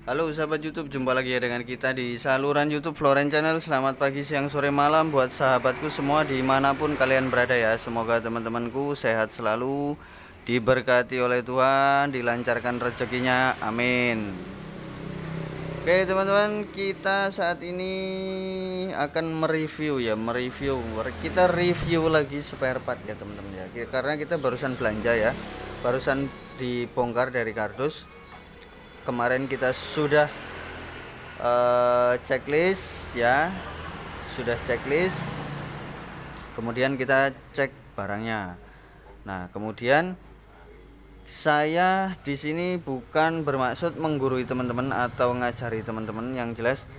Halo sahabat YouTube, jumpa lagi ya dengan kita di saluran YouTube Floren Channel. Selamat pagi, siang, sore, malam buat sahabatku semua dimanapun kalian berada ya. Semoga teman-temanku sehat selalu, diberkati oleh Tuhan, dilancarkan rezekinya, amin. Oke teman-teman, kita saat ini akan mereview ya, kita review lagi spare part ya teman-teman ya. Karena kita barusan belanja ya, barusan dibongkar dari kardus. Kemarin kita sudah checklist ya, kemudian kita cek barangnya. Nah kemudian saya di sini bukan bermaksud menggurui teman-teman atau ngajari teman-teman, yang jelas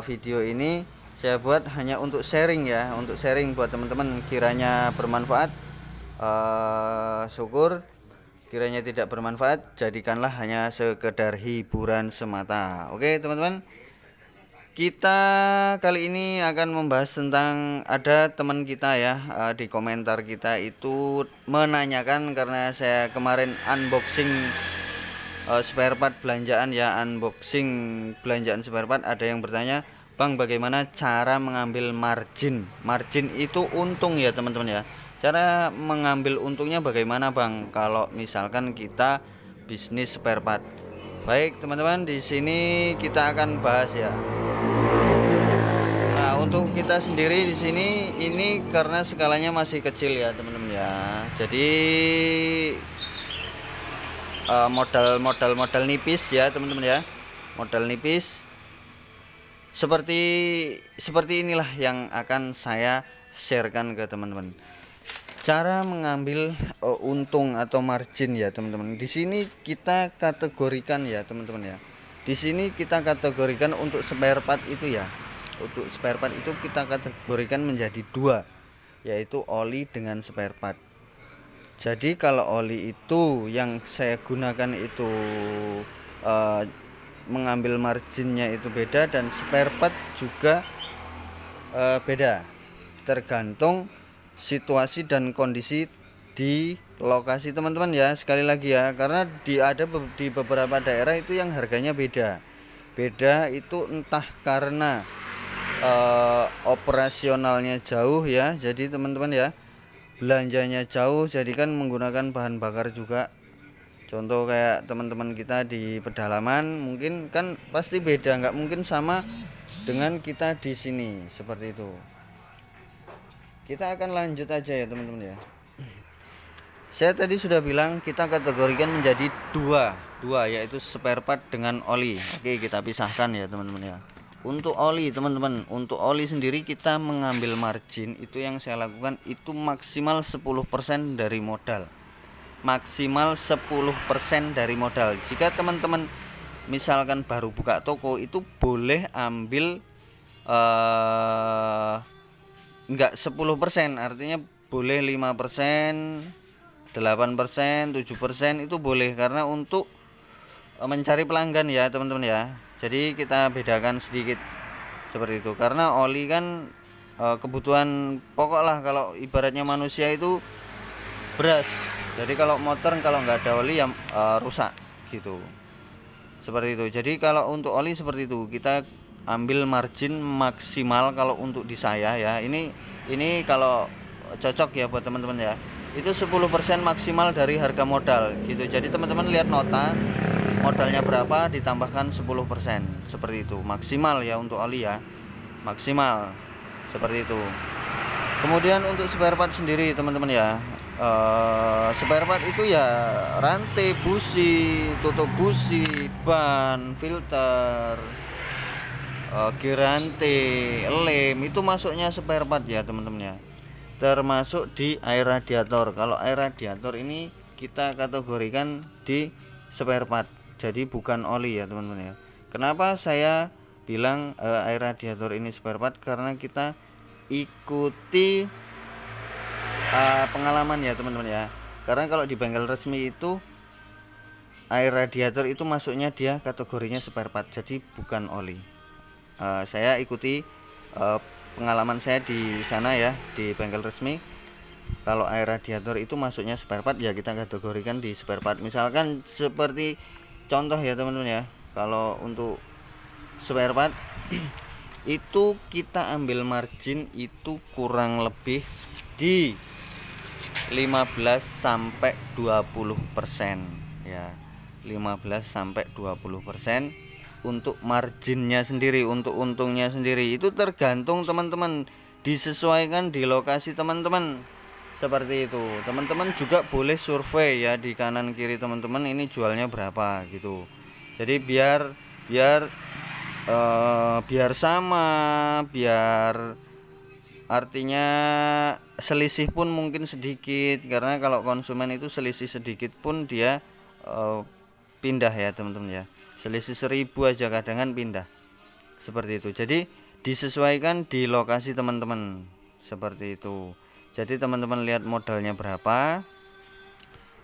video ini saya buat hanya untuk sharing ya, untuk sharing buat teman-teman. Kiranya bermanfaat, syukur. Kiranya tidak bermanfaat, jadikanlah hanya sekedar hiburan semata. Oke teman-teman, kita kali ini akan membahas tentang, ada teman kita ya di komentar kita itu menanyakan, karena saya kemarin unboxing spare part belanjaan ya, unboxing belanjaan spare part. Ada yang bertanya, Bang, bagaimana cara mengambil margin itu untung ya teman-teman ya. Cara mengambil untungnya bagaimana Bang kalau misalkan kita bisnis spare part? Baik teman-teman, di sini kita akan bahas ya. Nah, untuk kita sendiri di sini ini karena skalanya masih kecil ya teman-teman ya. Jadi modal nipis ya teman-teman ya. Modal nipis seperti inilah yang akan saya sharekan ke teman-teman. Cara mengambil untung atau margin ya teman-teman. Di sini kita kategorikan ya teman-teman ya. Di sini kita kategorikan untuk spare part itu ya. Untuk spare part itu kita kategorikan menjadi dua, yaitu oli dengan spare part. Jadi kalau oli itu yang saya gunakan itu mengambil marginnya itu beda, dan spare part juga beda, tergantung situasi dan kondisi di lokasi teman-teman ya. Sekali lagi ya, karena di beberapa daerah itu yang harganya beda itu entah karena operasionalnya jauh ya, jadi teman-teman ya, belanjanya jauh, jadi kan menggunakan bahan bakar juga. Contoh kayak teman-teman kita di pedalaman mungkin kan pasti beda, nggak mungkin sama dengan kita di sini, seperti itu. Kita akan lanjut aja ya teman-teman ya. Saya tadi sudah bilang kita kategorikan menjadi dua, yaitu spare part dengan oli. Oke, kita pisahkan ya teman-teman ya. Untuk oli teman-teman, untuk oli sendiri kita mengambil margin itu, yang saya lakukan itu maksimal 10% dari modal. Maksimal 10% dari modal. Jika teman-teman misalkan baru buka toko, itu boleh ambil enggak 10%, artinya boleh 5%, 8%, 7% itu boleh, karena untuk mencari pelanggan ya teman-teman ya. Jadi kita bedakan sedikit seperti itu, karena oli kan kebutuhan pokok lah. Kalau ibaratnya manusia itu beras, jadi kalau motor kalau nggak ada oli ya rusak gitu, seperti itu. Jadi kalau untuk oli seperti itu, kita ambil margin maksimal. Kalau untuk di saya ya, ini kalau cocok ya buat teman-teman ya, itu 10% maksimal dari harga modal gitu. Jadi teman-teman lihat nota modalnya berapa, ditambahkan 10%, seperti itu maksimal ya untuk oli ya, maksimal seperti itu. Kemudian untuk spare part sendiri teman-teman ya, spare part itu ya rantai busi, tutup busi, ban, filter, geranti, lem, itu masuknya spare part ya teman-teman ya, termasuk di air radiator. Kalau air radiator ini kita kategorikan di spare part, jadi bukan oli ya teman-teman ya. Kenapa saya bilang air radiator ini spare part? Karena kita ikuti pengalaman ya teman-teman ya. Karena kalau di bengkel resmi itu air radiator itu masuknya dia kategorinya spare part, jadi bukan oli. Saya ikuti pengalaman saya di sana ya, di bengkel resmi. Kalau air radiator itu masuknya spare part ya, kita kategorikan di spare part. Misalkan seperti contoh ya teman-teman ya, Kalau untuk spare part itu kita ambil margin itu kurang lebih di 15 sampai 20% ya. 15 sampai 20% untuk marginnya sendiri, untuk untungnya sendiri. Itu tergantung teman-teman, disesuaikan di lokasi teman-teman. Seperti itu. Teman-teman juga boleh survei ya di kanan kiri teman-teman ini jualnya berapa gitu. Jadi biar sama, biar artinya selisih pun mungkin sedikit, karena kalau konsumen itu selisih sedikit pun dia pindah ya teman-teman ya. Selisih 1000 aja kadang pindah. Seperti itu. Jadi disesuaikan di lokasi teman-teman. Seperti itu. Jadi teman-teman lihat modalnya berapa,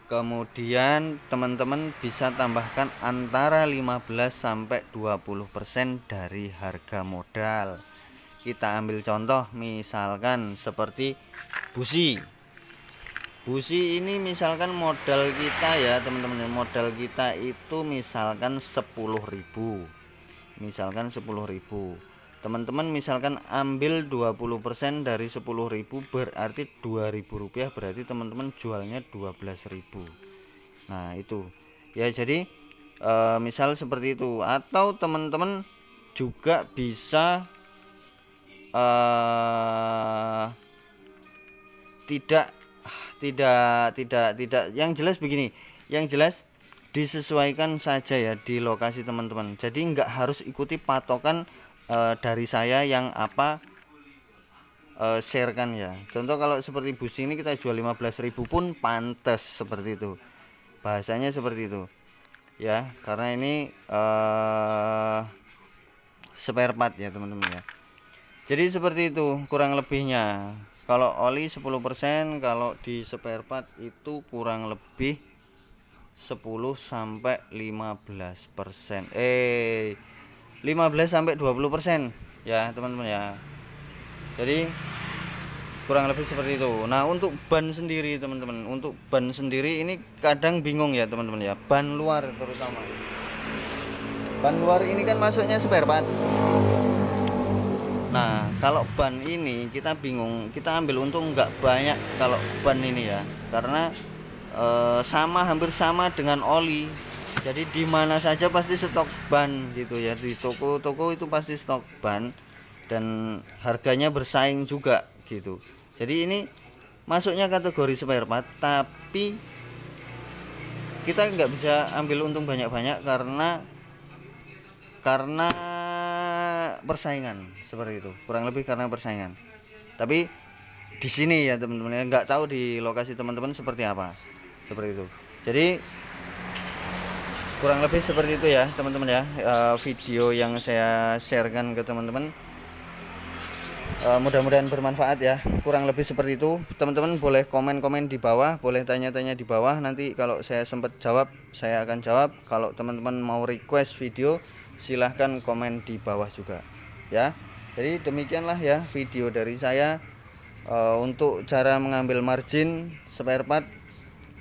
kemudian teman-teman bisa tambahkan antara 15 sampai 20% dari harga modal. Kita ambil contoh misalkan seperti busi. Busi ini misalkan modal kita ya teman-teman, modal kita itu misalkan 10.000. Misalkan 10.000. Teman-teman misalkan ambil 20% dari 10.000 berarti 2.000 rupiah, berarti teman-teman jualnya 12.000. Nah itu ya, jadi misal seperti itu. Atau teman-teman juga bisa tidak yang jelas begini, yang jelas disesuaikan saja ya di lokasi teman-teman. Jadi nggak harus ikuti patokan dari saya yang sharekan ya. Contoh kalau seperti busi ini kita jual 15.000 pun pantas, seperti itu bahasanya, seperti itu ya, karena ini spare part ya teman-teman ya. Jadi seperti itu kurang lebihnya. Kalau oli 10%, kalau di spare part itu kurang lebih 10 sampai 15%. 15 sampai 20% ya teman-teman ya. Jadi kurang lebih seperti itu. Nah, untuk ban sendiri teman-teman, untuk ban sendiri ini kadang bingung ya teman-teman ya. Ban luar terutama. Ban luar ini kan masuknya spare part. Nah, kalau ban ini kita bingung, kita ambil untung nggak banyak kalau ban ini ya, karena hampir sama dengan oli. Jadi di mana saja pasti stok ban gitu ya, di toko-toko itu pasti stok ban dan harganya bersaing juga gitu. Jadi ini masuknya kategori spare part, tapi kita nggak bisa ambil untung banyak-banyak karena persaingan, seperti itu. Kurang lebih karena persaingan. Tapi di sini ya teman-teman, nggak tahu di lokasi teman-teman seperti apa. Seperti itu. Jadi kurang lebih seperti itu ya teman-teman ya, video yang saya sharekan ke teman-teman. Mudah-mudahan bermanfaat ya. Kurang lebih seperti itu. Teman-teman boleh komen-komen di bawah, boleh tanya-tanya di bawah. Nanti kalau saya sempat jawab, saya akan jawab. Kalau teman-teman mau request video, silahkan komen di bawah juga ya. Jadi demikianlah ya video dari saya untuk cara mengambil margin spare part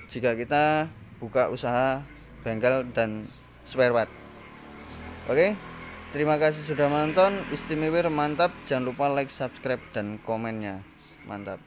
jika kita buka usaha bengkel dan spare part. Oke, terima kasih sudah menonton. Istimewa, mantap. Jangan lupa like, subscribe, dan komennya. Mantap.